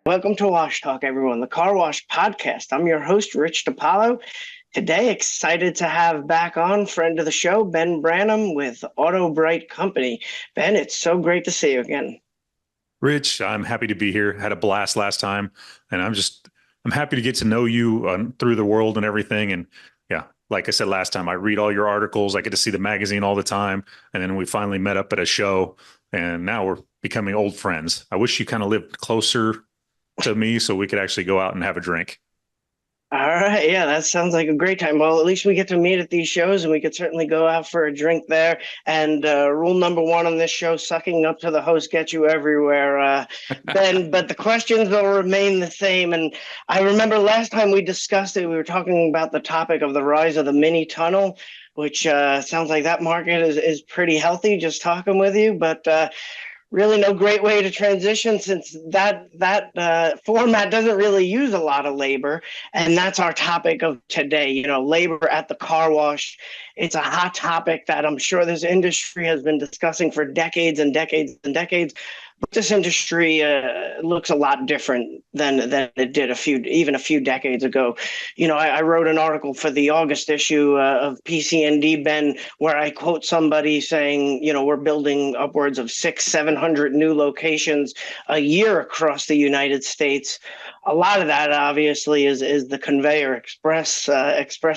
Welcome to Wash Talk, everyone, the Carwash Podcast. I'm your host, Rich DiPaolo. Today, excited to have back on friend of the show, Ben Branam with AutoBrite Company. Ben, it's so great to see you again. Rich, I'm happy to be here. Had a blast last time, and I'm happy to get to know you through the world and everything. And yeah, like I said last time, I read all your articles. I get to see the magazine all the time. And then we finally met up at a show, and now we're becoming old friends. I wish you kind of lived closer to me so we could actually go out and have a drink. All right. Yeah, that sounds like a great time. Well, at least we get to meet at these shows, and we could certainly go out for a drink there. And rule number one on this show, sucking up to the host gets you everywhere, Ben. But the questions will remain the same. And I remember last time we discussed it, we were talking about the topic of the rise of the mini tunnel, which sounds like that market is pretty healthy, just talking with you. But really no great way to transition, since that format doesn't really use a lot of labor. And that's our topic of today, labor at the car wash. It's a hot topic that I'm sure this industry has been discussing for decades and decades and decades. But this industry looks a lot different than it did even a few decades ago. I wrote an article for the August issue of PC&D, Ben, where I quote somebody saying, we're building upwards of 700 new locations a year across the United States. A lot of that obviously is the conveyor express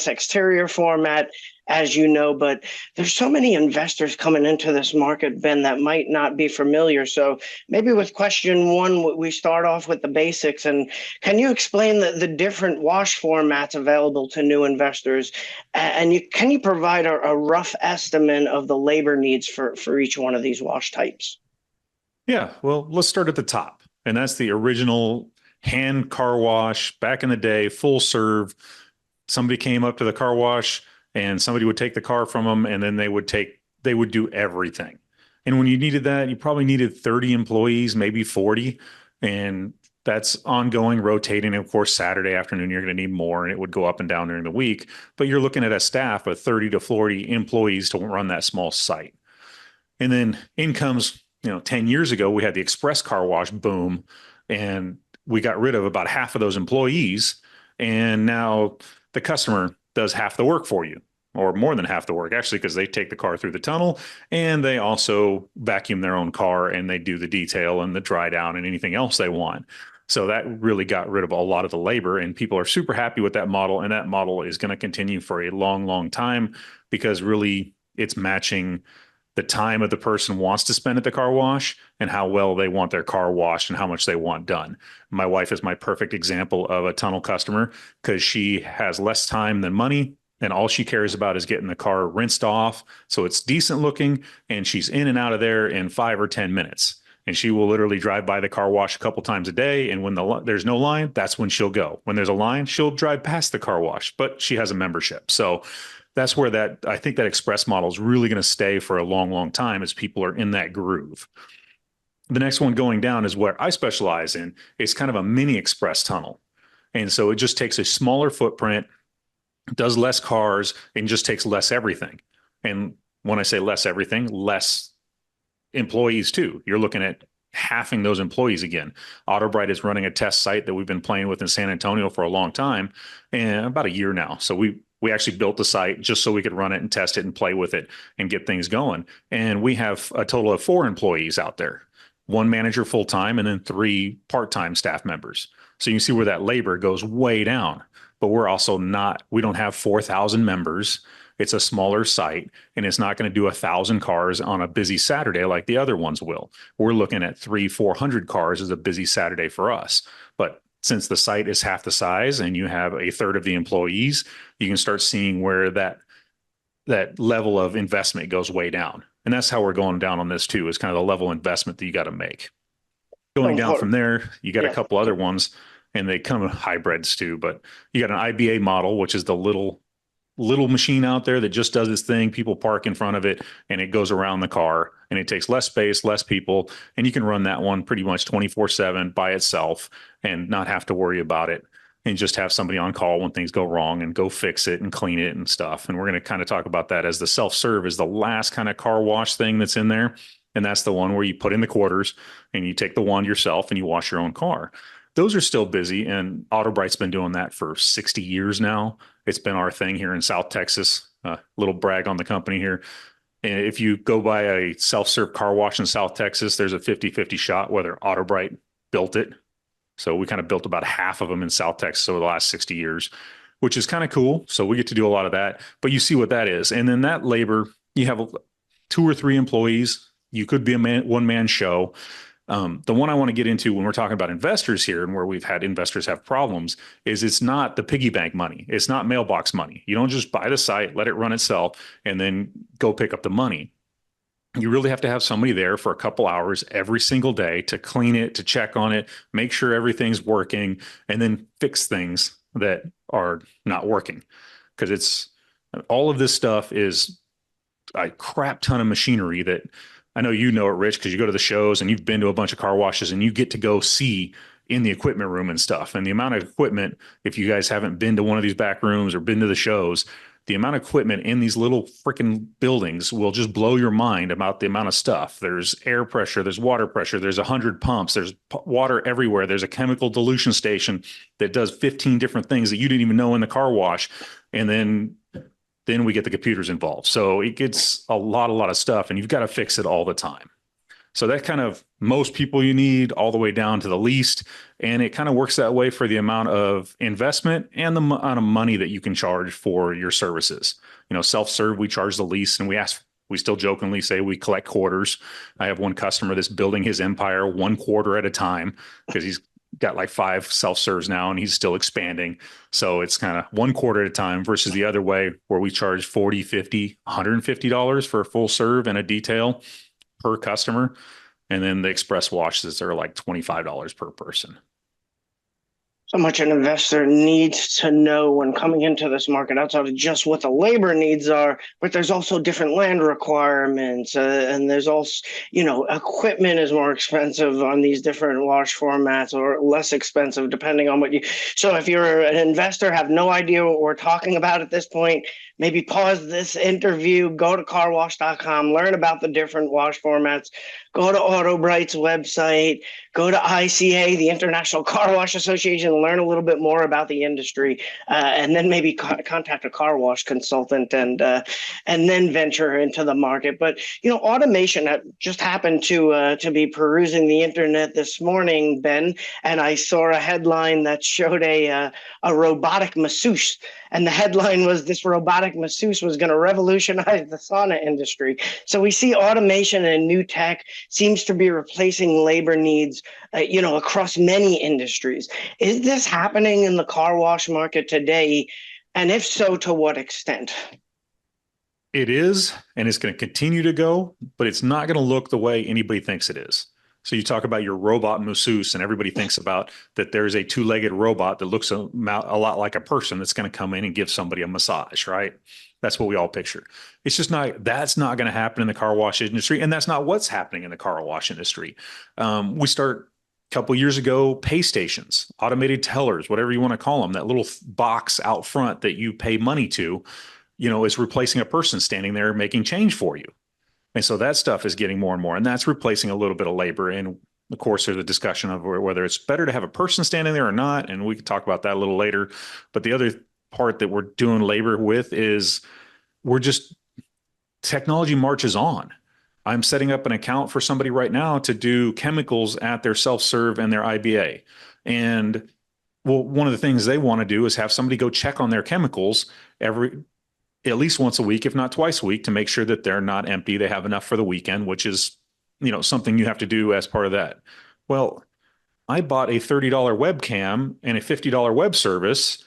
exterior format, as you know, but there's so many investors coming into this market, Ben, that might not be familiar. So maybe with question one, we start off with the basics. And can you explain the different wash formats available to new investors? And can you provide a rough estimate of the labor needs for each one of these wash types? Yeah, well, let's start at the top. And that's the original hand car wash back in the day, full serve. Somebody came up to the car wash and somebody would take the car from them, and then they would do everything. And when you needed that, you probably needed 30 employees, maybe 40. And that's ongoing, rotating. And of course, Saturday afternoon, you're going to need more, and it would go up and down during the week. But you're looking at a staff of 30 to 40 employees to run that small site. And then in comes, 10 years ago, we had the express car wash boom, and we got rid of about half of those employees. And now the customer does half the work for you, or more than half the work, actually, because they take the car through the tunnel and they also vacuum their own car, and they do the detail and the dry down and anything else they want. So that really got rid of a lot of the labor, and people are super happy with that model. And that model is going to continue for a long, long time, because really it's matching the time of the person wants to spend at the car wash and how well they want their car washed and how much they want done. My wife is my perfect example of a tunnel customer, because she has less time than money, and all she cares about is getting the car rinsed off so it's decent looking, and she's in and out of there in 5 or 10 minutes. And she will literally drive by the car wash a couple times a day. And when there's no line, that's when she'll go. When there's a line, she'll drive past the car wash, but she has a membership. So that's where I think that express model is really going to stay for a long, long time, as people are in that groove. The next one going down is where I specialize in. It's kind of a mini express tunnel. And so it just takes a smaller footprint, does less cars, and just takes less everything. And when I say less everything, less employees too. You're looking at halving those employees again. AutoBrite is running a test site that we've been playing with in San Antonio for a long time, and about a year now. So we actually built the site just so we could run it and test it and play with it and get things going. And we have a total of 4 employees out there, 1 manager full-time, and then 3 part-time staff members. So you can see where that labor goes way down. But we don't have 4,000 members. It's a smaller site, and it's not going to do 1,000 cars on a busy Saturday like the other ones will. We're looking at 300-400 cars as a busy Saturday for us. But since the site is half the size and you have a third of the employees, you can start seeing where that level of investment goes way down. And that's how we're going down on this too, is kind of the level of investment that you got to make. Going down from there, you got a couple other ones, and they come in hybrids too, but you got an IBA model, which is the little machine out there that just does its thing. People park in front of it and it goes around the car, and it takes less space, less people. And you can run that one pretty much 24/7 by itself and not have to worry about it. and just have somebody on call when things go wrong and go fix it and clean it and stuff. And we're going to kind of talk about that as the self-serve is the last kind of car wash thing that's in there. And that's the one where you put in the quarters and you take the wand yourself and you wash your own car. Those are still busy. And AutoBrite's been doing that for 60 years now. It's been our thing here in South Texas. Little brag on the company here. And if you go by a self-serve car wash in South Texas, there's a 50-50 shot whether AutoBrite built it. So we kind of built about half of them in South Texas over the last 60 years, which is kind of cool. So we get to do a lot of that, but you see what that is. And then that labor, you have 2 or 3 employees. You could be a one-man show. The one I want to get into when we're talking about investors here and where we've had investors have problems is it's not the piggy bank money. It's not mailbox money. You don't just buy the site, let it run itself, and then go pick up the money. You really have to have somebody there for a couple hours every single day to clean it, to check on it, make sure everything's working, and then fix things that are not working. Because it's all of this stuff is a crap ton of machinery that I know you know it, Rich, because you go to the shows and you've been to a bunch of car washes and you get to go see in the equipment room and stuff. And the amount of equipment, if you guys haven't been to one of these back rooms or been to the shows, the amount of equipment in these little freaking buildings will just blow your mind about the amount of stuff. There's air pressure, there's water pressure, there's 100 pumps, there's water everywhere. There's a chemical dilution station that does 15 different things that you didn't even know in the car wash. And then we get the computers involved. So it gets a lot of stuff, and you've got to fix it all the time. So that kind of most people you need all the way down to the least. And it kind of works that way for the amount of investment and the amount of money that you can charge for your services. You know, self-serve, we charge the least, and we still jokingly say we collect quarters. I have one customer that's building his empire 1 quarter at a time because he's got like 5 self-serves now and he's still expanding. So it's kind of 1 quarter at a time versus the other way where we charge $40, $50, $150 for a full serve and a detail per customer. And then the express washes are like $25 per person. So much an investor needs to know when coming into this market outside of just what the labor needs are, but there's also different land requirements, and there's also, equipment is more expensive on these different wash formats or less expensive depending on what you. So if you're an investor, have no idea what we're talking about at this point, maybe pause this interview, go to carwash.com, learn about the different wash formats, go to AutoBrite's website, go to ICA, the International Car Wash Association, learn a little bit more about the industry, and then maybe contact a car wash consultant and then venture into the market. But, automation, just happened to be perusing the internet this morning, Ben, and I saw a headline that showed a robotic masseuse. And the headline was this robotic masseuse was going to revolutionize the sauna industry. So we see automation and new tech seems to be replacing labor needs, across many industries. Is this happening in the car wash market today? And if so, to what extent? It is, and it's going to continue to go, but it's not going to look the way anybody thinks it is. So you talk about your robot masseuse, and everybody thinks about that there's a 2-legged robot that looks a lot like a person that's going to come in and give somebody a massage, right? That's what we all picture. It's just that's not going to happen in the car wash industry, and that's not what's happening in the car wash industry. We start a couple of years ago, pay stations, automated tellers, whatever you want to call them, that little box out front that you pay money to, is replacing a person standing there making change for you. And so that stuff is getting more and more, and that's replacing a little bit of labor. And of course, there's a discussion of whether it's better to have a person standing there or not. And we can talk about that a little later. But the other part that we're doing labor with is technology marches on. I'm setting up an account for somebody right now to do chemicals at their self-serve and their IBA. And one of the things they want to do is have somebody go check on their chemicals at least once a week, if not twice a week, to make sure that they're not empty. They have enough for the weekend, which is, something you have to do as part of that. Well, I bought a $30 webcam and a $50 web service,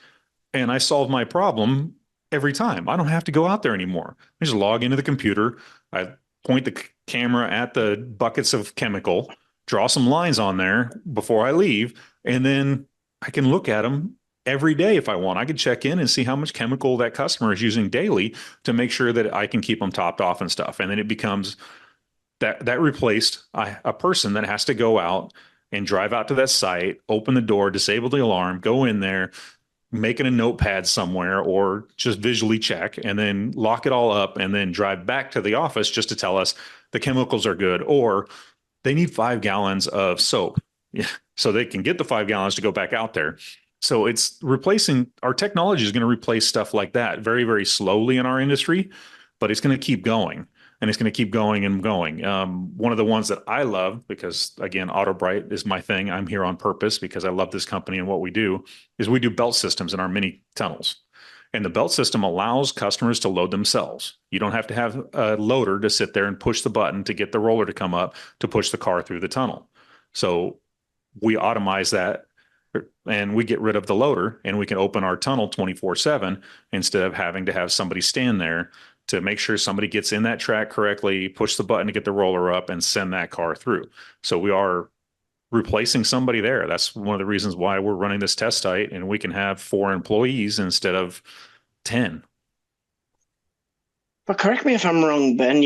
and I solved my problem every time. I don't have to go out there anymore. I just log into the computer. I point the camera at the buckets of chemical, draw some lines on there before I leave, and then I can look at them every day if I want. I could check in and see how much chemical that customer is using daily to make sure that I can keep them topped off and stuff. And then it becomes that replaced a person that has to go out and drive out to that site, open the door, disable the alarm, go in there, make it a notepad somewhere or just visually check and then lock it all up and then drive back to the office just to tell us the chemicals are good or they need 5 gallons of soap. Yeah. So they can get the 5 gallons to go back out there. So it's replacing our technology is going to replace stuff like that very, very slowly in our industry, but it's going to keep going and it's going to keep going and going. One of the ones that I love, because again, AutoBrite is my thing. I'm here on purpose because I love this company and what we do is we do belt systems in our mini tunnels. And the belt system allows customers to load themselves. You don't have to have a loader to sit there and push the button to get the roller to come up to push the car through the tunnel. So we automize that and we get rid of the loader and we can open our tunnel 24/7 instead of having to have somebody stand there to make sure somebody gets in that track correctly, push the button to get the roller up and send that car through. So we are replacing somebody there. That's one of the reasons why we're running this test site and we can have 4 employees instead of 10. But correct me if I'm wrong, Ben.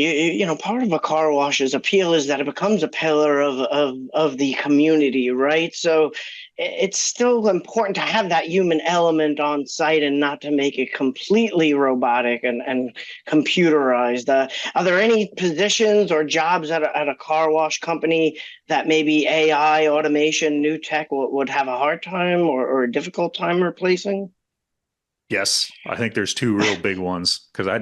Part of a car wash's appeal is that it becomes a pillar of the community, right? So it's still important to have that human element on site and not to make it completely robotic and computerized. Are there any positions or jobs at a car wash company that maybe AI, automation, new tech would have a hard time or a difficult time replacing? Yes, I think there's 2 real big ones because I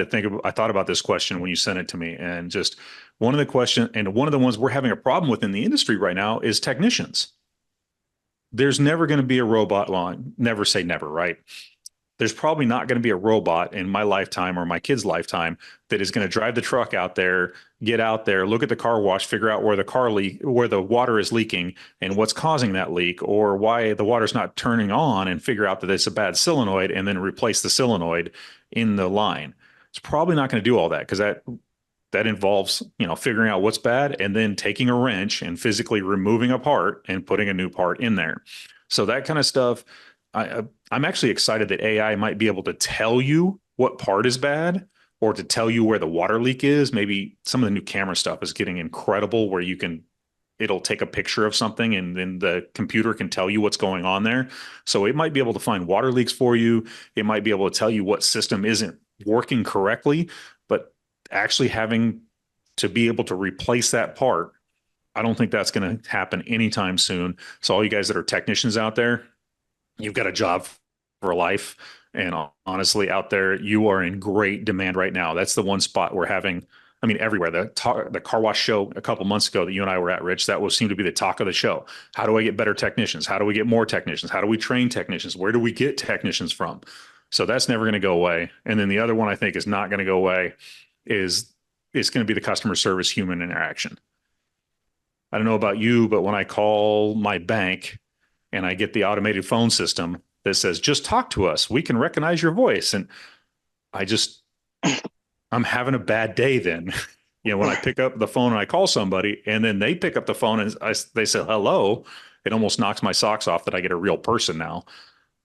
thought about this question when you sent it to me and just one of the questions and one of the ones we're having a problem with in the industry right now is technicians. There's never going to be a robot line. Never say never, right? There's probably not going to be a robot in my lifetime or my kid's lifetime that is going to drive the truck out there, get out there, look at the car wash, figure out where the water is leaking and what's causing that leak or why the water's not turning on and figure out that it's a bad solenoid and then replace the solenoid in the line. It's probably not going to do all that because that involves, figuring out what's bad and then taking a wrench and physically removing a part and putting a new part in there. So that kind of stuff, I'm actually excited that AI might be able to tell you what part is bad or to tell you where the water leak is. Maybe some of the new camera stuff is getting incredible where it'll take a picture of something and then the computer can tell you what's going on there. So it might be able to find water leaks for you. It might be able to tell you what system isn't working correctly, but actually having to be able to replace that part, I don't think that's going to happen anytime soon. So all you guys that are technicians out there, you've got a job for life. And honestly, out there, you are in great demand right now. That's the one spot we're having. I mean, everywhere. The car wash show a couple months ago that you and I were at, Rich, that will seem to be the talk of the show. How do I get better technicians? How do we get more technicians? How do we train technicians? Where do we get technicians from? So that's never going to go away. And then the other one I think is not going to go away is it's going to be the customer service human interaction. I don't know about you, but when I call my bank and I get the automated phone system that says, just talk to us, we can recognize your voice. And I'm having a bad day then. When I pick up the phone and I call somebody and then they pick up the phone and they say, hello, it almost knocks my socks off that I get a real person now.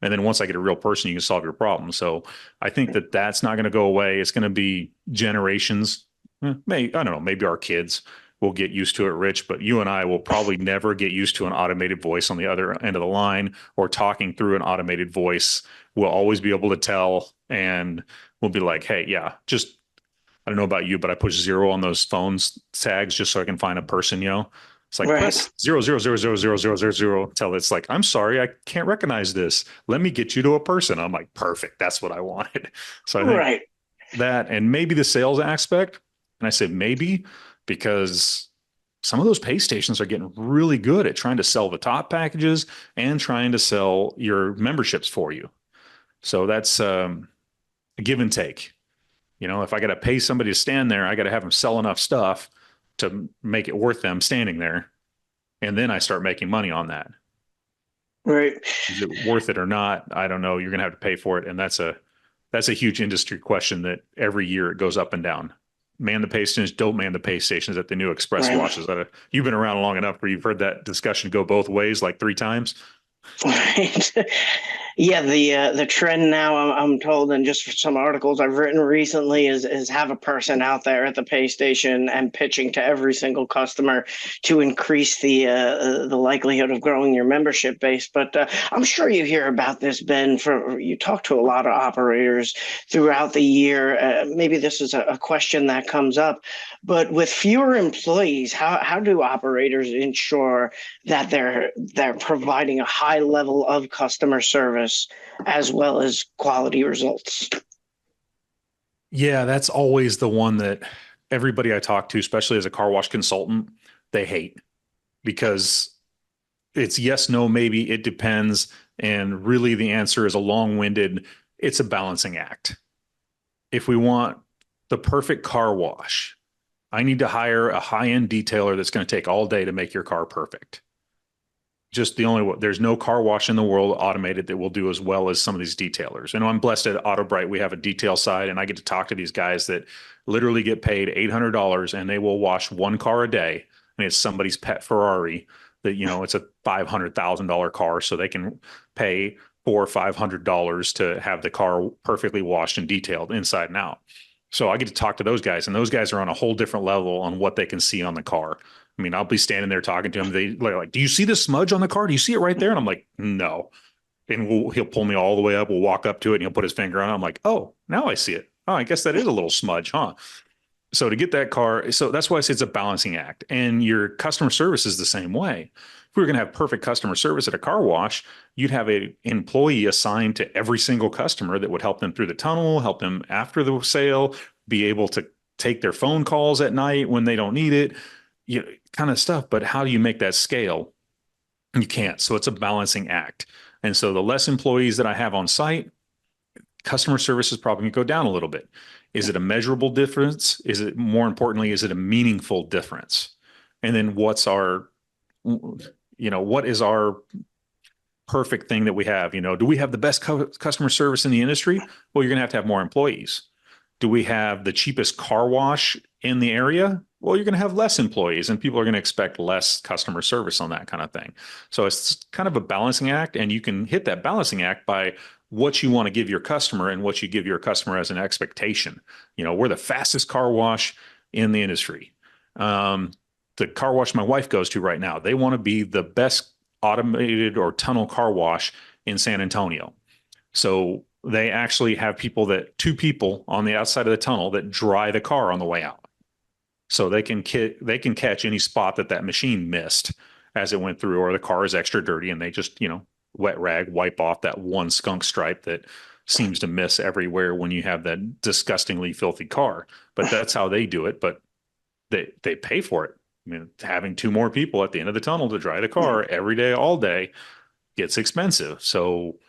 And then once I get a real person, you can solve your problem. So I think that that's not going to go away. It's going to be generations. I don't know, maybe our kids will get used to it, Rich, but you and I will probably never get used to an automated voice on the other end of the line or talking through an automated voice. We'll always be able to tell and we'll be like, hey, yeah, just, I don't know about you, but I push 0 on those phones tags just so I can find a person, It's like, right. Press 0000000 till it's like, I'm sorry, I can't recognize this. Let me get you to a person. I'm like, perfect. That's what I wanted. So I think that, and maybe the sales aspect, and I said maybe because some of those pay stations are getting really good at trying to sell the top packages and trying to sell your memberships for you. So that's a give and take. If I got to pay somebody to stand there, I got to have them sell enough stuff to make it worth them standing there. And then I start making money on that. Right. Is it worth it or not? I don't know. You're going to have to pay for it. And that's a huge industry question that every year it goes up and down. Man the pay stations, don't man the pay stations at the new express washes. You've been around long enough where you've heard that discussion go both ways like 3 times. Right. Yeah, the trend now, I'm told, and just for some articles I've written recently, is have a person out there at the pay station and pitching to every single customer to increase the likelihood of growing your membership base. But I'm sure you hear about this, Ben. For you talk to a lot of operators throughout the year. Maybe this is a question that comes up, but with fewer employees, how do operators ensure that they're providing a high level of customer service as well as quality results? Yeah, that's always the one that everybody I talk to, especially as a car wash consultant, they hate because it's yes, no, maybe, it depends. And really the answer is a long-winded, it's a balancing act. If we want the perfect car wash, I need to hire a high-end detailer that's going to take all day to make your car perfect. Just the only one. There's no car wash in the world automated that will do as well as some of these detailers. And I'm blessed at AutoBrite. We have a detail side, and I get to talk to these guys that literally get paid $800 and they will wash one car a day. And it's somebody's pet Ferrari that, it's a $500,000 car. So they can pay $400 or $500 to have the car perfectly washed and detailed inside and out. So I get to talk to those guys, and those guys are on a whole different level on what they can see on the car. I mean, I'll be standing there talking to him. They're like, do you see the smudge on the car? Do you see it right there? And I'm like, no. And he'll pull me all the way up. We'll walk up to it and he'll put his finger on it. I'm like, oh, now I see it. Oh, I guess that is a little smudge, huh? So to get that car, so that's why I say it's a balancing act. And your customer service is the same way. If we were going to have perfect customer service at a car wash, you'd have an employee assigned to every single customer that would help them through the tunnel, help them after the sale, be able to take their phone calls at night when they don't need it, kind of stuff. But how do you make that scale? You can't. So it's a balancing act. And so the less employees that I have on site, customer service is probably going to go down a little bit. Is it a measurable difference? Is it, more importantly, is it a meaningful difference? And then what is our perfect thing that we have? Do we have the best customer service in the industry? Well, you're going to have more employees. Do we have the cheapest car wash in the area? Well, you're going to have less employees and people are going to expect less customer service on that kind of thing. So it's kind of a balancing act, and you can hit that balancing act by what you want to give your customer and what you give your customer as an expectation. We're the fastest car wash in the industry. The car wash my wife goes to right now, they want to be the best automated or tunnel car wash in San Antonio. So they actually have two people on the outside of the tunnel that dry the car on the way out. So they can catch any spot that machine missed as it went through, or the car is extra dirty and they just, wet rag wipe off that one skunk stripe that seems to miss everywhere when you have that disgustingly filthy car. But that's how they do it. But they pay for it. I mean, having two more people at the end of the tunnel to dry the car every day, all day, gets expensive. So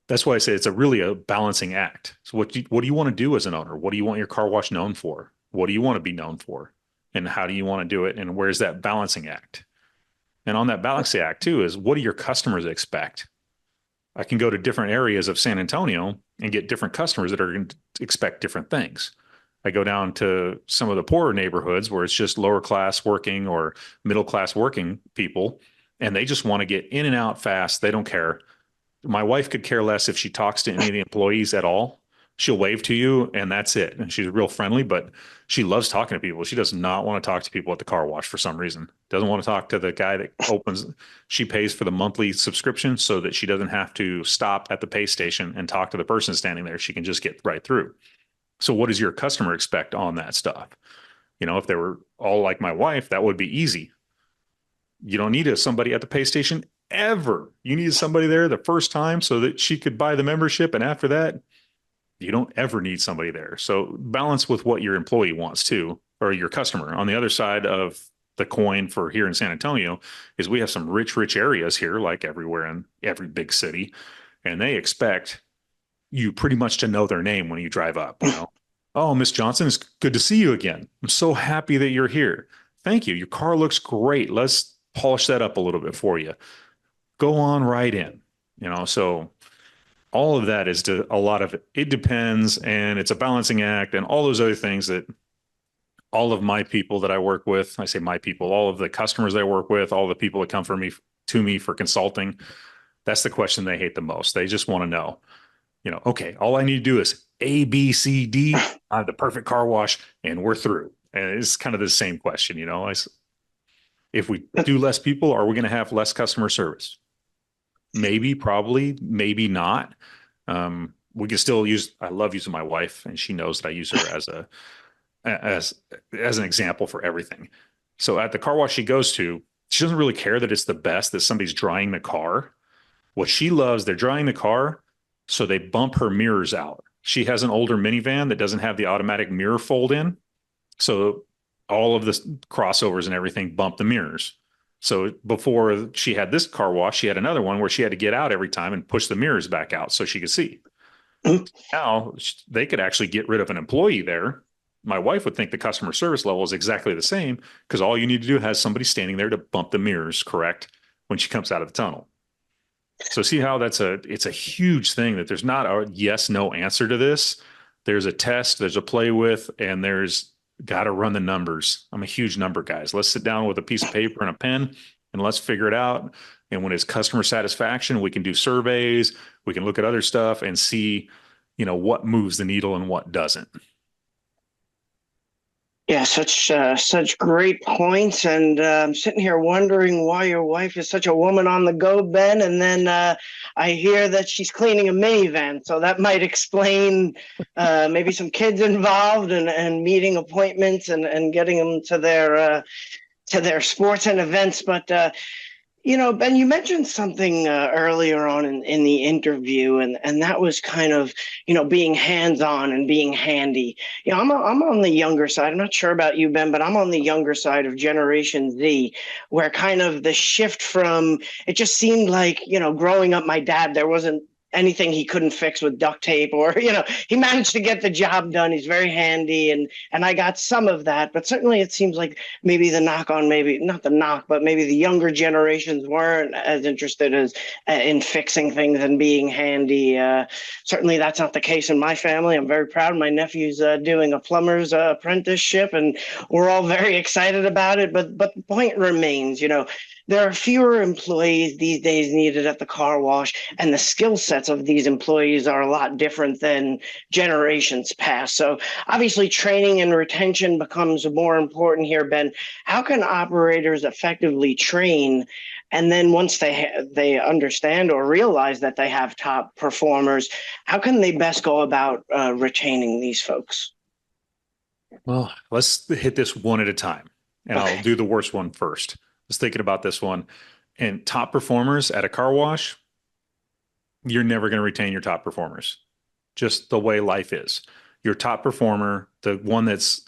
that's why I say it's really a balancing act. So what do you want to do as an owner? What do you want your car wash known for? What do you want to be known for? And how do you want to do it? And where's that balancing act? And on that balancing act too is, what do your customers expect? I can go to different areas of San Antonio and get different customers that are going to expect different things. I go down to some of the poorer neighborhoods where it's just lower class working or middle class working people, and they just want to get in and out fast. They don't care. My wife could care less if she talks to any of the employees at all. She'll wave to you and that's it. And she's real friendly, but she loves talking to people. She does not want to talk to people at the car wash for some reason. Doesn't want to talk to the guy that opens. She pays for the monthly subscription so that she doesn't have to stop at the pay station and talk to the person standing there. She can just get right through. So what does your customer expect on that stuff? If they were all like my wife, that would be easy. You don't need somebody at the pay station ever. You need somebody there the first time so that she could buy the membership. And after that, you don't ever need somebody there. So balance with what your employee wants too, or your customer. On the other side of the coin for here in San Antonio is we have some rich areas here, like everywhere in every big city. And they expect you pretty much to know their name when you drive up. Oh, Miss Johnson, it's good to see you again. I'm so happy that you're here. Thank you. Your car looks great. Let's polish that up a little bit for you. Go on right in. So all of that is a lot of it depends, and it's a balancing act, and all those other things that all of my people that I work with, I say my people, all of the customers I work with, all the people that come to me for consulting, That's the question they hate the most. They just want to know, okay, all I need to do is A, B, C, D. I have the perfect car wash and we're through. And it's kind of the same question, if we do less people, are we going to have less customer service? Maybe, probably, maybe not. We can still I love using my wife, and she knows that I use her as an example for everything. So at the car wash she goes to, she doesn't really care that it's the best, that somebody's drying the car. What she loves, they're drying the car, so they bump her mirrors out. She has an older minivan that doesn't have the automatic mirror fold in. So all of the crossovers and everything bump the mirrors. So before she had this car wash, she had another one where she had to get out every time and push the mirrors back out so she could see. Now they could actually get rid of an employee there. My wife would think the customer service level is exactly the same because all you need to do is somebody standing there to bump the mirrors correct when she comes out of the tunnel. So see how it's a huge thing that there's not a yes, no answer to this. There's a test, there's a play with, and there's got to run the numbers. I'm a huge number guy. Let's sit down with a piece of paper and a pen and let's figure it out. And when it's customer satisfaction, we can do surveys, we can look at other stuff and see, what moves the needle and what doesn't. Yeah, such great points, and I'm sitting here wondering why your wife is such a woman on the go, Ben. And then I hear that she's cleaning a minivan, so that might explain maybe some kids involved and meeting appointments and getting them to their sports and events. But Ben, you mentioned something earlier on in the interview, and that was kind of, being hands-on and being handy. I'm on the younger side. I'm not sure about you, Ben, but I'm on the younger side of Generation Z, where kind of the shift from, it just seemed like, growing up, my dad, there wasn't anything he couldn't fix with duct tape, or he managed to get the job done. He's very handy, and I got some of that, but certainly it seems like maybe the knock on, maybe not the knock, but maybe the younger generations weren't as interested as in fixing things and being handy. Certainly that's not the case in my family. I'm very proud my nephew's doing a plumber's apprenticeship, and we're all very excited about it, but the point remains, there are fewer employees these days needed at the car wash, and the skill sets of these employees are a lot different than generations past. So obviously training and retention becomes more important here, Ben. How can operators effectively train? And then once they understand or realize that they have top performers, how can they best go about retaining these folks? Well, let's hit this one at a time, and okay. I'll do the worst one first. I was thinking about this one, and top performers at a car wash, you're never going to retain your top performers. Just the way life is. Your top performer, the one that's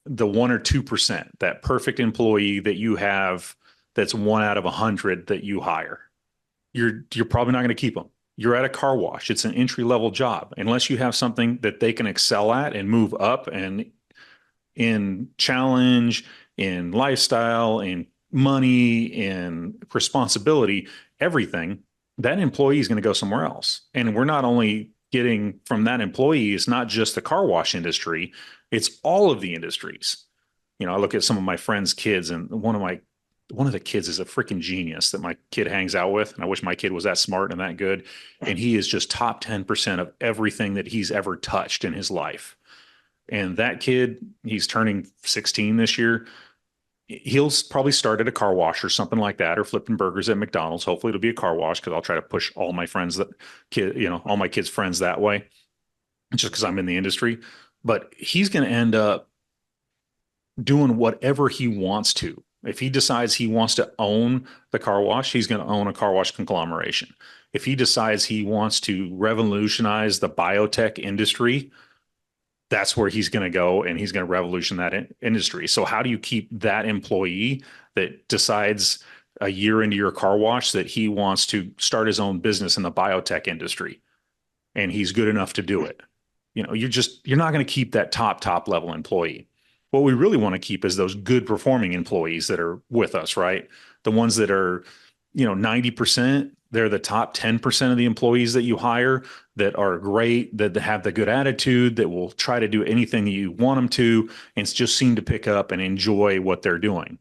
the 1 or 2%, that perfect employee that you have, that's 1 out of 100 that you hire. You're probably not going to keep them. You're at a car wash. It's an entry-level job. Unless you have something that they can excel at and move up and in challenge, in lifestyle, in money, in responsibility, everything, that employee is going to go somewhere else. And we're not only getting from that employee, it's not just the car wash industry, it's all of the industries. I look at some of my friends' kids, and one of the kids is a freaking genius that my kid hangs out with. And I wish my kid was that smart and that good. And he is just top 10% of everything that he's ever touched in his life. And that kid, he's turning 16 this year. He'll probably start at a car wash or something like that, or flipping burgers at McDonald's. Hopefully it'll be a car wash, because I'll try to push all my friends all my kids' friends that way, just because I'm in the industry. But he's going to end up doing whatever he wants to. If he decides he wants to own the car wash, he's going to own a car wash conglomeration. If he decides he wants to revolutionize the biotech industry, that's where he's going to go, and he's going to revolution that industry. So how do you keep that employee that decides a year into your car wash that he wants to start his own business in the biotech industry, and he's good enough to do it? You're not going to keep that top level employee. What we really want to keep is those good performing employees that are with us, right? The ones that are, 90%, they're the top 10% of the employees that you hire that are great, that have the good attitude, that will try to do anything you want them to, and just seem to pick up and enjoy what they're doing.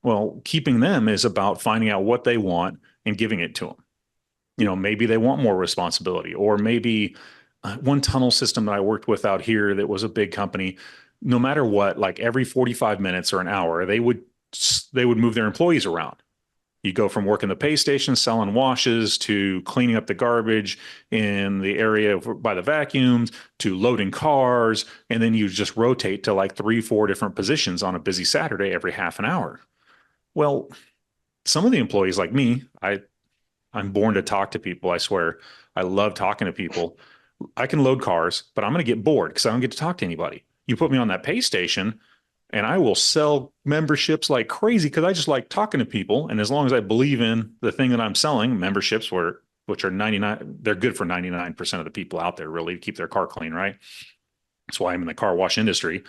Well, keeping them is about finding out what they want and giving it to them. Maybe they want more responsibility, or maybe one tunnel system that I worked with out here that was a big company, no matter what, like every 45 minutes or an hour, they would move their employees around. You go from working the pay station, selling washes, to cleaning up the garbage in the area by the vacuums, to loading cars. And then you just rotate to like 3, 4 different positions on a busy Saturday every half an hour. Well, some of the employees like me, I'm born to talk to people. I swear. I love talking to people. I can load cars, but I'm going to get bored because I don't get to talk to anybody. You put me on that pay station and I will sell memberships like crazy because I just like talking to people. And as long as I believe in the thing that I'm selling, memberships which are 99, they're good for 99% of the people out there, really, to keep their car clean, right? That's why I'm in the car wash industry.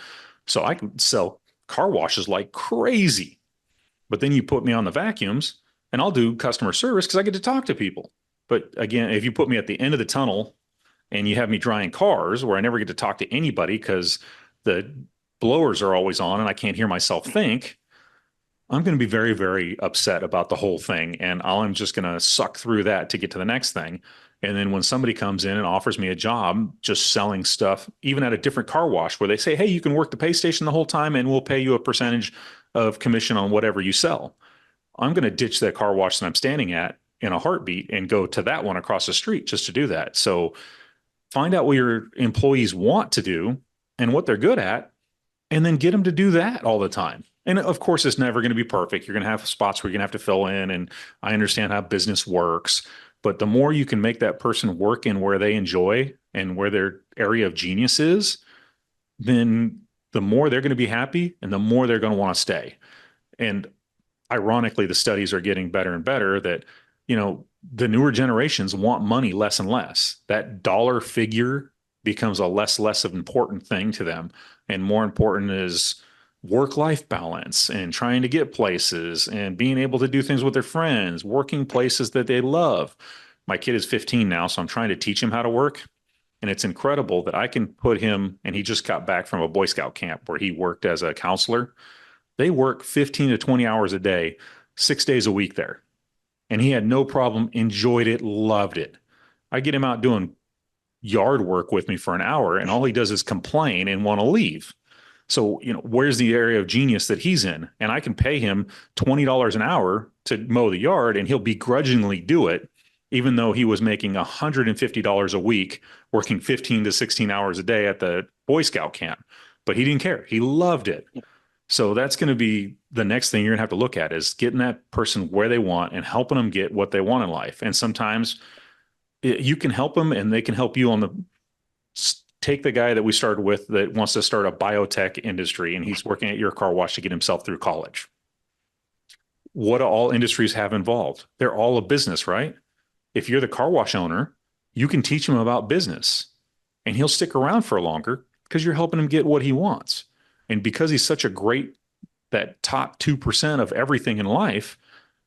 So I can sell car washes like crazy. But then you put me on the vacuums and I'll do customer service because I get to talk to people. But again, if you put me at the end of the tunnel and you have me drying cars where I never get to talk to anybody because the blowers are always on and I can't hear myself think, I'm going to be very, very upset about the whole thing. And I'm just going to suck through that to get to the next thing. And then when somebody comes in and offers me a job just selling stuff, even at a different car wash where they say, hey, you can work the pay station the whole time and we'll pay you a percentage of commission on whatever you sell. I'm going to ditch that car wash that I'm standing at in a heartbeat and go to that one across the street just to do that. So find out what your employees want to do and what they're good at, and then get them to do that all the time. And of course, it's never going to be perfect. You're going to have spots where you're going to have to fill in. And I understand how business works. But the more you can make that person work in where they enjoy and where their area of genius is, then the more they're going to be happy and the more they're going to want to stay. And ironically, the studies are getting better and better that, the newer generations want money less and less. That dollar figure becomes a less of important thing to them. And more important is work-life balance and trying to get places and being able to do things with their friends, working places that they love. My kid is 15 now, so I'm trying to teach him how to work. And it's incredible that I can put him, and he just got back from a Boy Scout camp where he worked as a counselor. They work 15 to 20 hours a day, 6 days a week there. And he had no problem, enjoyed it, loved it. I get him out doing yard work with me for an hour, and all he does is complain and want to leave. So, where's the area of genius that he's in? And I can pay him $20 an hour to mow the yard, and he'll begrudgingly do it, even though he was making $150 a week, working 15 to 16 hours a day at the Boy Scout camp. But he didn't care. He loved it. So that's going to be the next thing you're going to have to look at, is getting that person where they want and helping them get what they want in life. And sometimes you can help them and they can help you take the guy that we started with that wants to start a biotech industry and he's working at your car wash to get himself through college. What do all industries have involved? They're all a business, right? If you're the car wash owner, you can teach him about business and he'll stick around for longer because you're helping him get what he wants. And because he's such that top 2% of everything in life,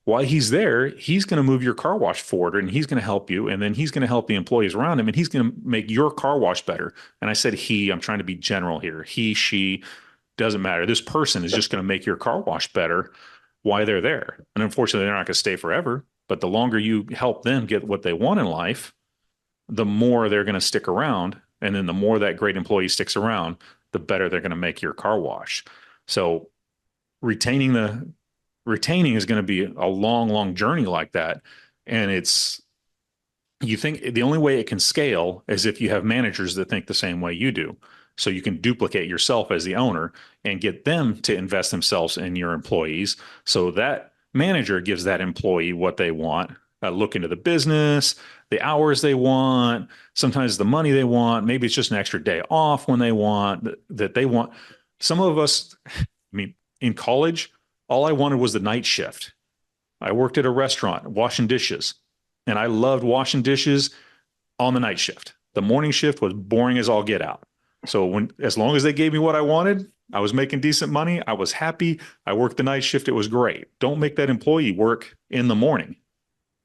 while he's there, he's going to move your car wash forward and he's going to help you. And then he's going to help the employees around him and he's going to make your car wash better. And I said he, I'm trying to be general here. He, she, doesn't matter. This person is just going to make your car wash better while they're there. And unfortunately, they're not going to stay forever. But the longer you help them get what they want in life, the more they're going to stick around. And then the more that great employee sticks around, the better they're going to make your car wash. So retaining is going to be a long, long journey like that. And you think the only way it can scale is if you have managers that think the same way you do. So you can duplicate yourself as the owner and get them to invest themselves in your employees. So that manager gives that employee what they want, look into the business, the hours they want, sometimes the money they want. Maybe it's just an extra day off when they want that they want. Some of us, in college, all I wanted was the night shift. I worked at a restaurant washing dishes, and I loved washing dishes on the night shift. The morning shift was boring as all get out. So as long as they gave me what I wanted, I was making decent money. I was happy. I worked the night shift. It was great. Don't make that employee work in the morning.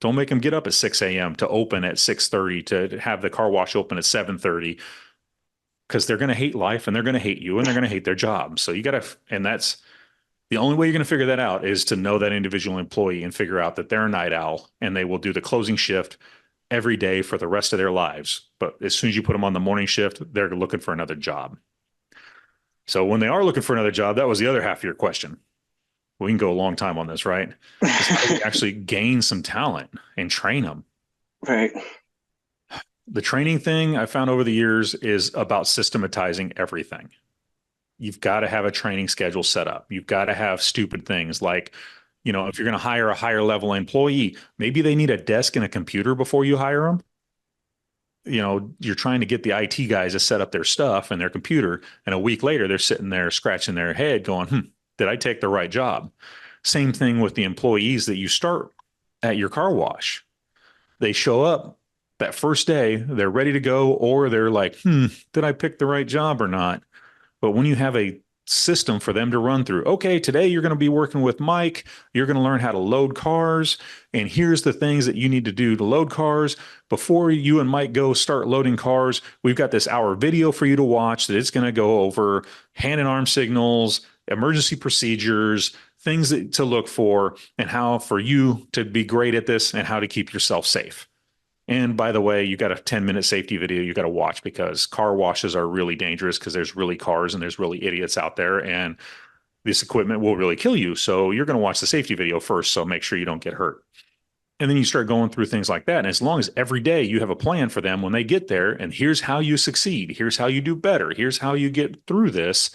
Don't make them get up at 6 a.m. to open at 6:30, to have the car wash open at 7:30, because they're going to hate life and they're going to hate you and they're going to hate their job. So and that's the only way you're going to figure that out, is to know that individual employee and figure out that they're a night owl and they will do the closing shift every day for the rest of their lives. But as soon as you put them on the morning shift, they're looking for another job. So when they are looking for another job, that was the other half of your question. We can go a long time on this, right? Is how do we actually gain some talent and train them? Right. The training thing I found over the years is about systematizing everything. You've got to have a training schedule set up. You've got to have stupid things like, if you're going to hire a higher level employee, maybe they need a desk and a computer before you hire them. You're trying to get the IT guys to set up their stuff and their computer. And a week later, they're sitting there scratching their head going, did I take the right job? Same thing with the employees that you start at your car wash. They show up that first day, they're ready to go, or they're like, did I pick the right job or not? But when you have a system for them to run through, okay, today you're going to be working with Mike. You're going to learn how to load cars. And here's the things that you need to do to load cars. Before you and Mike go start loading cars, we've got this hour video for you to watch that it's going to go over hand and arm signals, emergency procedures, things to look for, and how for you to be great at this and how to keep yourself safe. And by the way, you got a 10-minute safety video you got to watch because car washes are really dangerous because there's really cars and there's really idiots out there and this equipment will really kill you. So you're going to watch the safety video first. So make sure you don't get hurt. And then you start going through things like that. And as long as every day you have a plan for them when they get there, and here's how you succeed, here's how you do better, here's how you get through this,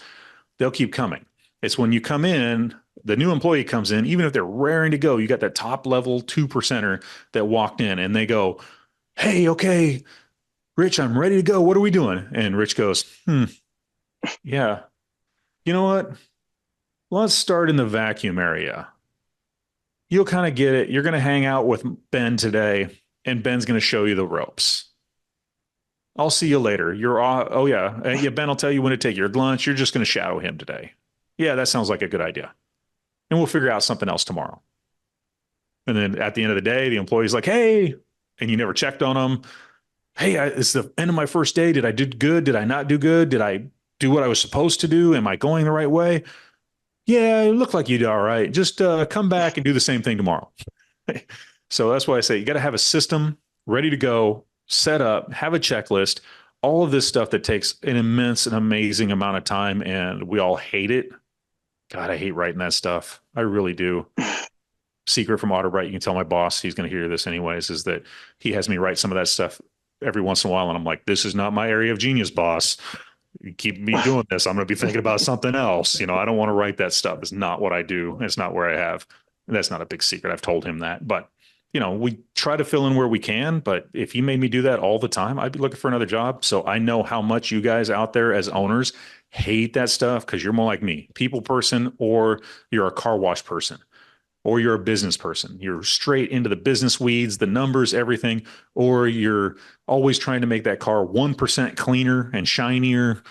they'll keep coming. It's when you come in, the new employee comes in, even if they're raring to go, you got that top level 2%er that walked in and they go, hey, okay, Rich, I'm ready to go. What are we doing? And Rich goes, yeah, you know what? Let's start in the vacuum area. You'll kind of get it. You're going to hang out with Ben today, and Ben's going to show you the ropes. I'll see you later. Oh, yeah. Yeah, Ben will tell you when to take your lunch. You're just going to shadow him today. Yeah, that sounds like a good idea. And we'll figure out something else tomorrow. And then at the end of the day, the employee's like, hey, and you never checked on them. Hey, it's the end of my first day. Did I do good? Did I not do good? Did I do what I was supposed to do? Am I going the right way? Yeah, it looked like you did all right. Just come back and do the same thing tomorrow. So that's why I say you got to have a system ready to go, set up, have a checklist, all of this stuff that takes an immense and amazing amount of time. And we all hate it. God, I hate writing that stuff. I really do. Secret from AutoBrite, you can tell my boss, he's going to hear this anyways, is that he has me write some of that stuff every once in a while. And I'm like, this is not my area of genius, boss. You keep me doing this, I'm going to be thinking about something else. I don't want to write that stuff. It's not what I do. It's not where I have. That's not a big secret. I've told him that. But, we try to fill in where we can. But if he made me do that all the time, I'd be looking for another job. So I know how much you guys out there as owners hate that stuff because you're more like me, people person, or you're a car wash person. Or you're a business person. You're straight into the business weeds, the numbers, everything. Or you're always trying to make that car 1% cleaner and shinier.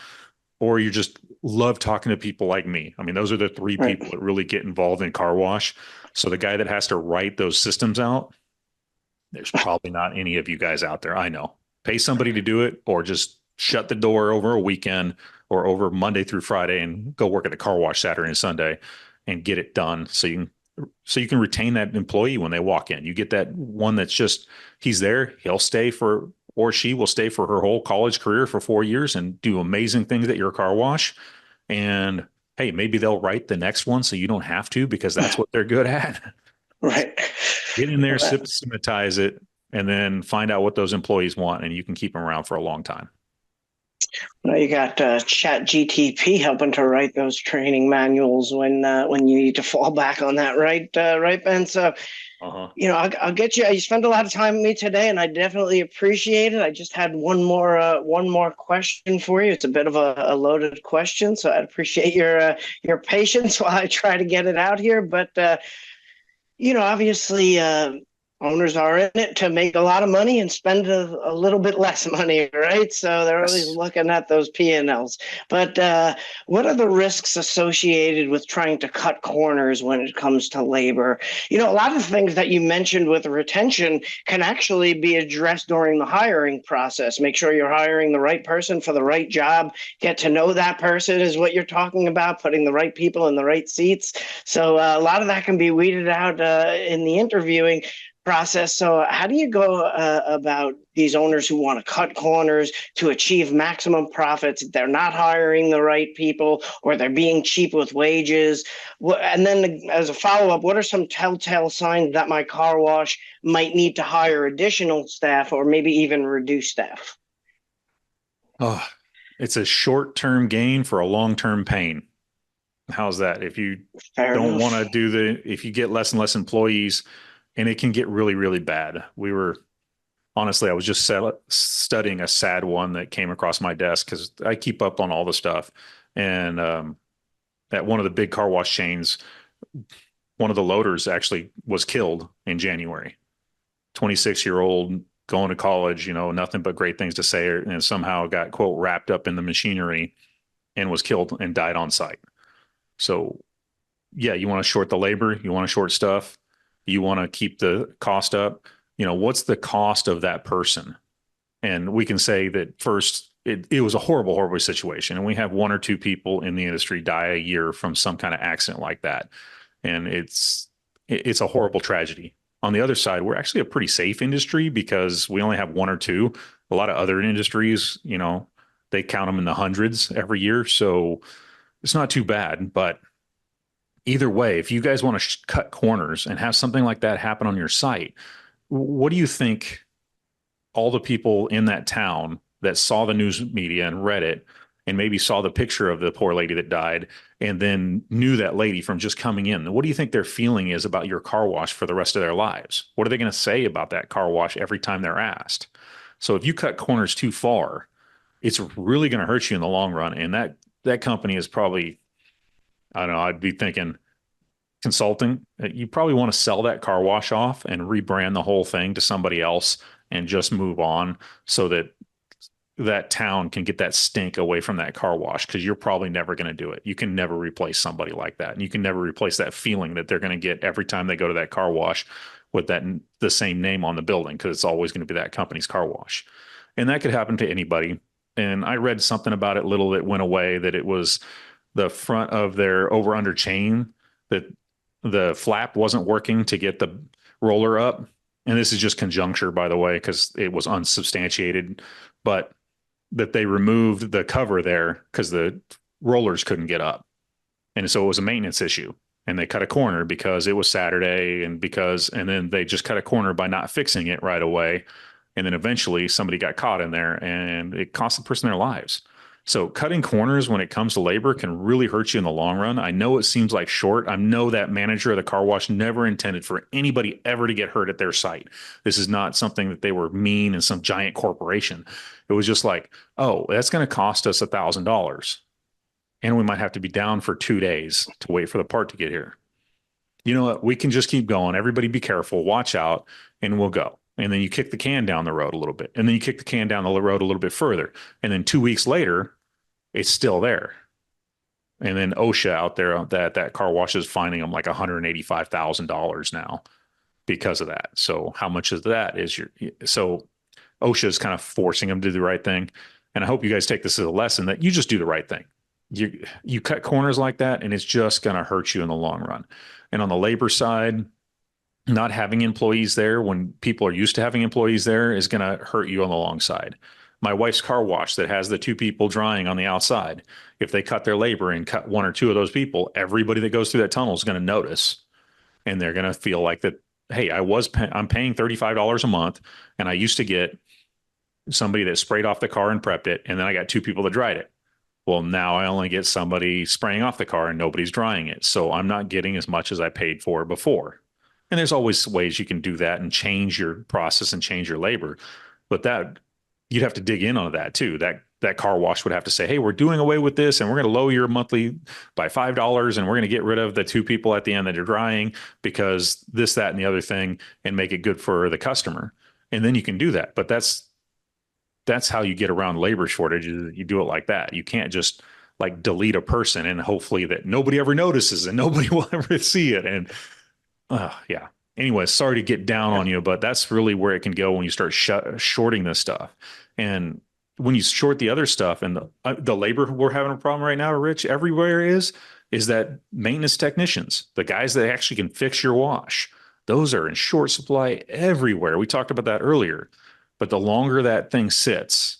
Or you just love talking to people like me. I mean, those are the three people that really get involved in car wash. So the guy that has to write those systems out, there's probably not any of you guys out there. I know. Pay somebody to do it or just shut the door over a weekend or over Monday through Friday and go work at the car wash Saturday and Sunday and get it done so you can retain that employee when they walk in. You get that one that's just, he's there, he'll stay or she will stay for her whole college career for 4 years and do amazing things at your car wash. And hey, maybe they'll write the next one so you don't have to because that's what they're good at. Right. Get in there, systematize it, and then find out what those employees want, and you can keep them around for a long time. Well, you got Chat GTP helping to write those training manuals when you need to fall back on that, right, Ben? So, I'll get you. You spent a lot of time with me today, and I definitely appreciate it. I just had one more question for you. It's a bit of a loaded question, so I'd appreciate your patience while I try to get it out here. But obviously, owners are in it to make a lot of money and spend a little bit less money, right? So they're always looking at those P&Ls. But what are the risks associated with trying to cut corners when it comes to labor? A lot of things that you mentioned with retention can actually be addressed during the hiring process. Make sure you're hiring the right person for the right job. Get to know that person is what you're talking about, putting the right people in the right seats. So a lot of that can be weeded out in the interviewing. process. So, how do you go about these owners who want to cut corners to achieve maximum profits? They're not hiring the right people, or they're being cheap with wages. And then, as a follow up, what are some telltale signs that my car wash might need to hire additional staff or maybe even reduce staff? Oh, it's a short-term gain for a long-term pain. How's that? If you Fair don't want enough. to if you get less and less employees, and it can get really, really bad. Honestly, I was just studying a sad one that came across my desk because I keep up on all the stuff. And at one of the big car wash chains, one of the loaders actually was killed in January. 26-year-old going to college, nothing but great things to say, and somehow got, quote, wrapped up in the machinery and was killed and died on site. So, yeah, you want to short the labor, you want to short stuff, you want to keep the cost up. What's the cost of that person? And we can say that first, it was a horrible, horrible situation. And we have one or two people in the industry die a year from some kind of accident like that. And it's a horrible tragedy. On the other side, we're actually a pretty safe industry because we only have one or two. A lot of other industries, they count them in the hundreds every year. So it's not too bad. But either way, if you guys want to cut corners and have something like that happen on your site, what do you think all the people in that town that saw the news media and read it and maybe saw the picture of the poor lady that died and then knew that lady from just coming in, what do you think their feeling is about your car wash for the rest of their lives? What are they going to say about that car wash every time they're asked? So if you cut corners too far, it's really going to hurt you in the long run. And that company is probably, I don't know, I'd be thinking consulting. You probably want to sell that car wash off and rebrand the whole thing to somebody else and just move on so that that town can get that stink away from that car wash, because you're probably never going to do it. You can never replace somebody like that. And you can never replace that feeling that they're going to get every time they go to that car wash with the same name on the building, because it's always going to be that company's car wash. And that could happen to anybody. And I read something about it little that went away, that it was the front of their over under chain, that the flap wasn't working to get the roller up. And this is just conjecture, by the way, because it was unsubstantiated, but that they removed the cover there because the rollers couldn't get up. And so it was a maintenance issue. And they cut a corner because it was Saturday, and then they just cut a corner by not fixing it right away. And then eventually somebody got caught in there and it cost the person their lives. So cutting corners when it comes to labor can really hurt you in the long run. I know it seems like short. I know that manager of the car wash never intended for anybody ever to get hurt at their site. This is not something that they were mean and some giant corporation. It was just like, oh, that's going to cost us $1,000. And we might have to be down for 2 days to wait for the part to get here. You know what? We can just keep going. Everybody be careful, watch out, and we'll go. And then you kick the can down the road a little bit. And then you kick the can down the road a little bit further. And then 2 weeks later, it's still there. And then OSHA out there, that car wash is finding them like $185,000 now because of that. So how much of that is so OSHA is kind of forcing them to do the right thing. And I hope you guys take this as a lesson that you just do the right thing. You cut corners like that, and it's just going to hurt you in the long run. And on the labor side, not having employees there when people are used to having employees there is going to hurt you on the long side. My wife's car wash that has the two people drying on the outside, if they cut their labor and cut one or two of those people, everybody that goes through that tunnel is going to notice, and they're going to feel like that, hey, I'm paying $35 a month, and I used to get somebody that sprayed off the car and prepped it, and then I got two people that dried it. Well, now I only get somebody spraying off the car and nobody's drying it. So I'm not getting as much as I paid for before. And there's always ways you can do that and change your process and change your labor. But that you'd have to dig in on that too. That car wash would have to say, hey, we're doing away with this and we're going to lower your monthly by $5, and we're going to get rid of the two people at the end that are drying because this, that, and the other thing, and make it good for the customer. And then you can do that. But that's how you get around labor shortages. You do it like that. You can't just like delete a person and hopefully that nobody ever notices and nobody will ever see it. And yeah. Anyway, sorry to get down on you, but that's really where it can go when you start shorting this stuff. And when you short the other stuff, and the labor we're having a problem right now, Rich, everywhere is that maintenance technicians, the guys that actually can fix your wash, Those are in short supply everywhere. We talked about that earlier. But the longer that thing sits,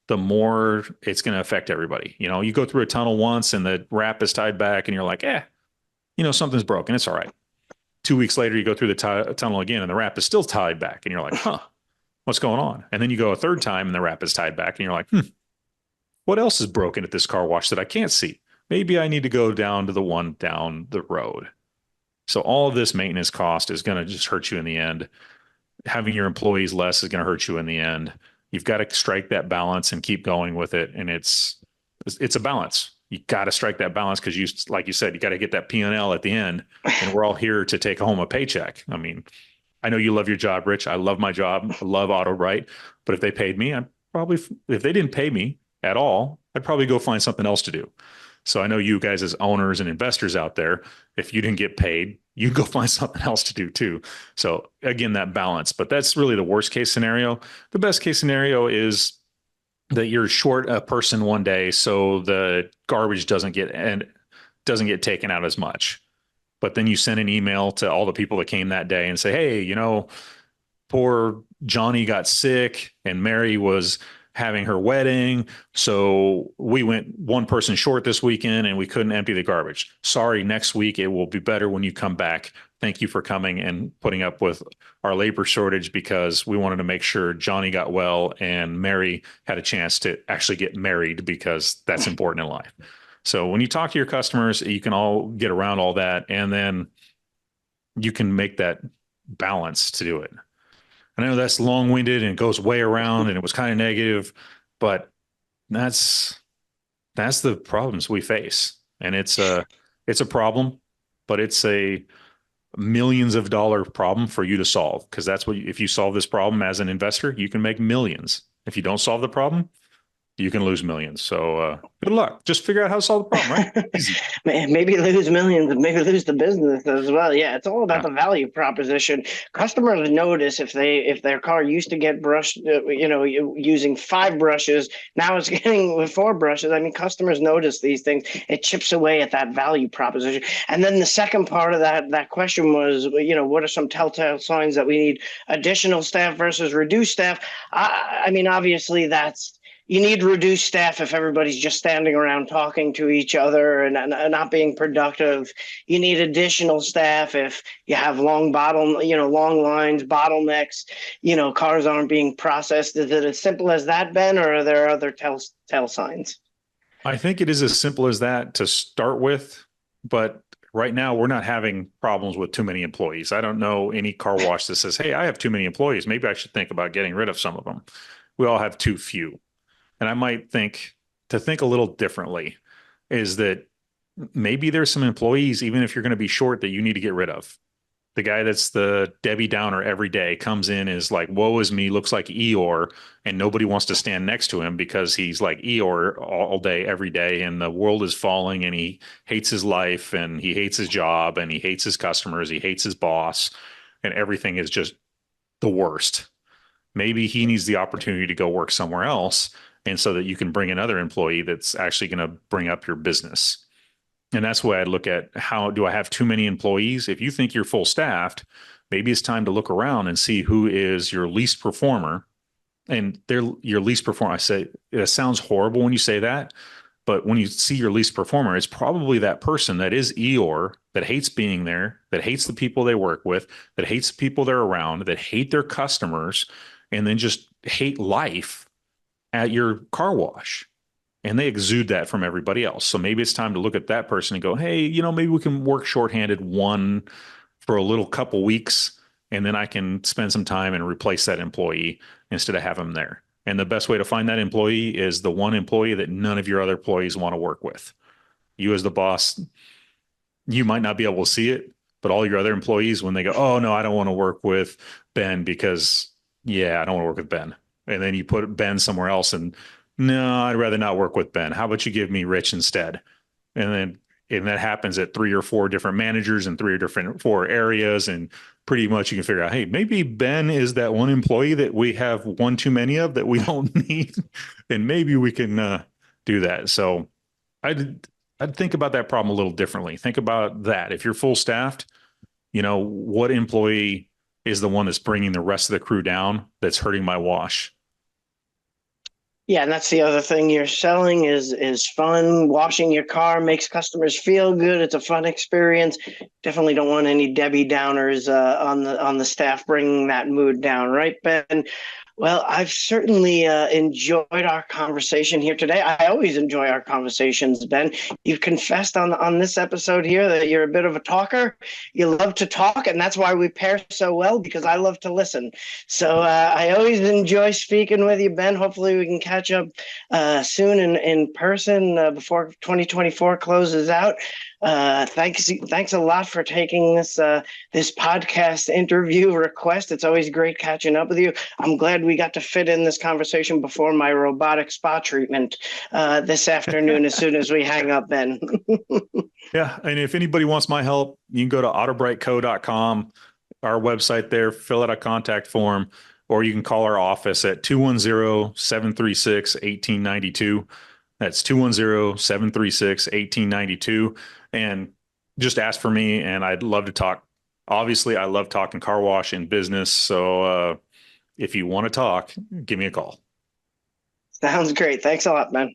the more it's going to affect everybody. You go through a tunnel once and the wrap is tied back and you're like, something's broken. It's all right. 2 weeks later, you go through the tunnel again and the wrap is still tied back. And you're like, what's going on? And then you go a third time and the wrap is tied back and you're like, what else is broken at this car wash that I can't see? Maybe I need to go down to the one down the road. So all of this maintenance cost is going to just hurt you in the end. Having your employees less is going to hurt you in the end. You've got to strike that balance and keep going with it. And it's a balance. You got to strike that balance because like you said, you got to get that P&L at the end. And we're all here to take home a paycheck. I mean, I know you love your job, Rich. I love my job. I love AutoBrite. But if they paid me, if they didn't pay me at all, I'd probably go find something else to do. So I know you guys as owners and investors out there, if you didn't get paid, you go find something else to do too. So again, that balance, but that's really the worst case scenario. The best case scenario is that you're short a person one day, so the garbage doesn't get taken out as much. But then you send an email to all the people that came that day and say, hey, poor Johnny got sick and Mary was having her wedding. So we went one person short this weekend and we couldn't empty the garbage. Sorry, next week it will be better when you come back. Thank you for coming and putting up with our labor shortage because we wanted to make sure Johnny got well and Mary had a chance to actually get married because that's important in life. So when you talk to your customers, you can all get around all that and then you can make that balance to do it. I know that's long-winded and goes way around and it was kind of negative, but that's the problems we face. And it's a problem, but it's a millions of dollar problem for you to solve. Because that's if you solve this problem as an investor, you can make millions. If you don't solve the problem, you can lose millions. So good luck. Just figure out how to solve the problem, right? Easy. Maybe lose millions and maybe lose the business as well. Yeah, it's all about the value proposition. Customers notice if their car used to get brushed, using 5 brushes, now it's getting with 4 brushes. I mean, customers notice these things. It chips away at that value proposition. And then the second part of that question was, what are some telltale signs that we need additional staff versus reduced staff? I mean, obviously you need reduced staff if everybody's just standing around talking to each other and not being productive. You need additional staff if you have long lines, bottlenecks, cars aren't being processed. Is it as simple as that, Ben, or are there other tell signs? I think it is as simple as that to start with, but right now we're not having problems with too many employees. I don't know any car wash that says, hey, I have too many employees. Maybe I should think about getting rid of some of them. We all have too few. And I might think a little differently is that maybe there's some employees, even if you're going to be short, that you need to get rid of. The guy that's the Debbie Downer every day comes in is like, woe is me, looks like Eeyore, and nobody wants to stand next to him because he's like Eeyore all day, every day, and the world is falling, and he hates his life, and he hates his job, and he hates his customers, he hates his boss, and everything is just the worst. Maybe he needs the opportunity to go work somewhere else, and so that you can bring another employee that's actually going to bring up your business. And that's why I look at, how do I have too many employees? If you think you're full staffed, maybe it's time to look around and see who is your least performer. And they're your least performer. I say it sounds horrible when you say that, but when you see your least performer, it's probably that person that is Eeyore, that hates being there, that hates the people they work with, that hates the people they're around, that hate their customers, and then just hate life at your car wash. And they exude that from everybody else. So maybe it's time to look at that person and go, hey, maybe we can work shorthanded one for a little couple weeks, and then I can spend some time and replace that employee instead of have them there. And the best way to find that employee is the one employee that none of your other employees want to work with. You as the boss, you might not be able to see it, but all your other employees, when they go, oh, no, I don't want to work with Ben because, I don't want to work with Ben. And then you put Ben somewhere else and, no, I'd rather not work with Ben. How about you give me Rich instead? And that happens at 3 or 4 different managers in 4 areas. And pretty much you can figure out, hey, maybe Ben is that one employee that we have one too many of that we don't need. And maybe we can do that. So I'd think about that problem a little differently. Think about that. If you're full staffed, what employee is the one that's bringing the rest of the crew down that's hurting my wash? Yeah, and that's the other thing you're selling is fun. Washing your car makes customers feel good. It's a fun experience. Definitely don't want any Debbie Downers on the staff bringing that mood down, right, Ben? Well, I've certainly enjoyed our conversation here today. I always enjoy our conversations, Ben. You've confessed on this episode here that you're a bit of a talker. You love to talk, and that's why we pair so well, because I love to listen. So I always enjoy speaking with you, Ben. Hopefully we can catch up soon in person before 2024 closes out. Thanks a lot for taking this podcast interview request. It's always great catching up with you. I'm glad we got to fit in this conversation before my robotic spa treatment this afternoon as soon as we hang up, Ben. Yeah. And if anybody wants my help, you can go to autobriteco.com, our website there, fill out a contact form, or you can call our office at 210-736-1892. That's 210-736-1892. And just ask for me, and I'd love to talk. Obviously, I love talking car wash and business. So if you want to talk, give me a call. Sounds great. Thanks a lot, man.